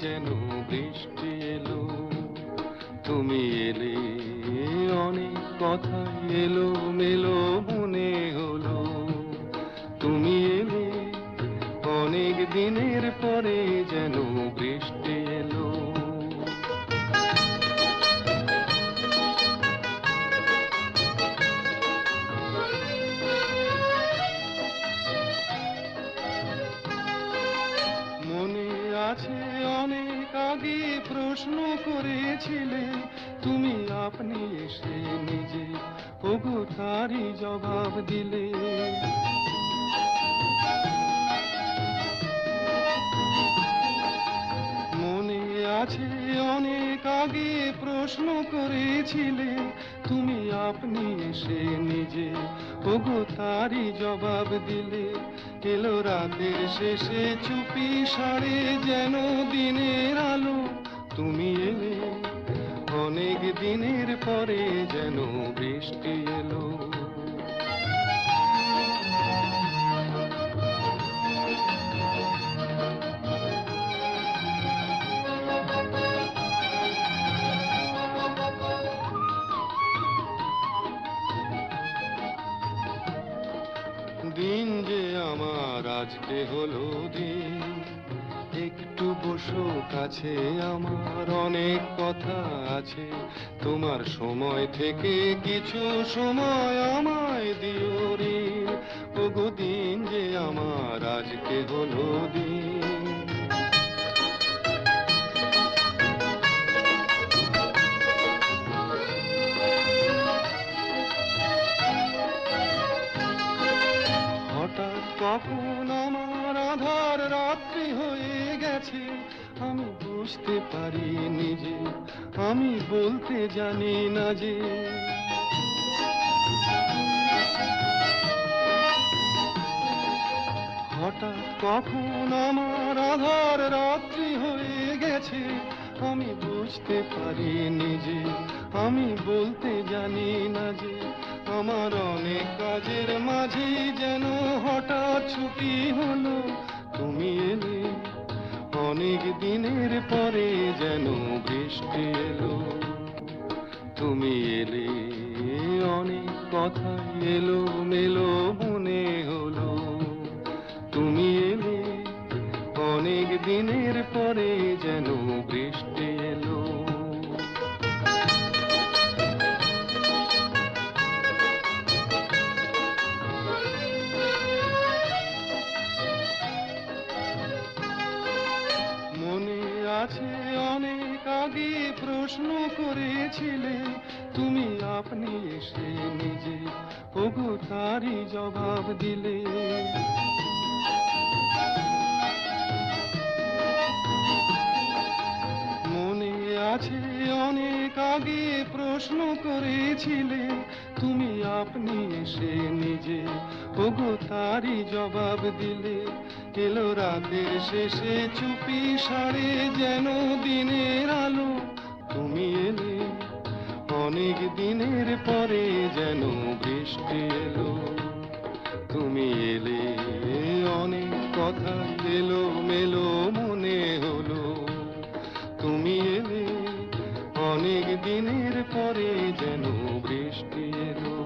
যেন বৃষ্টি এলো। তুমি এলে অনেক কথা এলো মেলো মনে হলো। তুমি এলে অনেক দিনের পরে যেন বৃষ্টি এলো। মনে আছে অনেক আগে প্রশ্ন করেছিলে তুমি, আপনি এসে নিজে ওগো তারই জবাব দিলে। মনে আছে অনেক আগে প্রশ্ন করেছিলে তুমি, আপনি এসে নিজে ওগো তারই জবাব দিলে। এলো রাতের শেষে চুপি সাড়ে যেন দিনের আলো। তুমি এলে অনেক দিনের পরে যেন বৃষ্টি এলো। দিন যে আমার আজকে হলো দিন, একটু বসো কাছে, আমার অনেক কথা আছে। তোমার সময় থেকে কিছু সময় আমায় দিও ঋণ। ওগো দিন যে আমার আজকে হলো দিন। হঠাৎ কখন আমার আধার রাত্রি হয়ে গেছে, আমি বুঝতে পারি নিজে, আমি বলতে জানি না যে। হঠাৎ কখন আমার আধার রাত্রি হয়ে গেছে, আমি বুঝতে পারি নিজে, আমি বলতে জানি না যে। আমার অনেক কাজের মাঝে যেন হঠাৎ ছুটি হলো। তুমি এলে অনেক দিনের পরে যেন বৃষ্টি এলো। তুমি এলে অনেক কথা এলো মেলো মনে হলো। তুমি এলে অনেক দিনের পরে যেন বৃষ্টি এলো। মনে আছে অনেক আগে প্রশ্ন করেছিলে তুমি, আপনি এসে নিজে ওগো তারই জবাব দিলে। মনে আছে অনেক আগে প্রশ্ন করেছিলে তুমি, আপনি এসে নিজে ওগো তারই জবাব দিলে। এলো রাতের শেষে চুপি সাড়ে যেন দিনের আলো। তুমি এলে অনেক দিনের পরে যেন বৃষ্টি এলো। তুমি এলে অনেক কথা এলো মেলো মনে হলো। তুমি এলে অনেক দিনের পরে যেন বৃষ্টি এলো।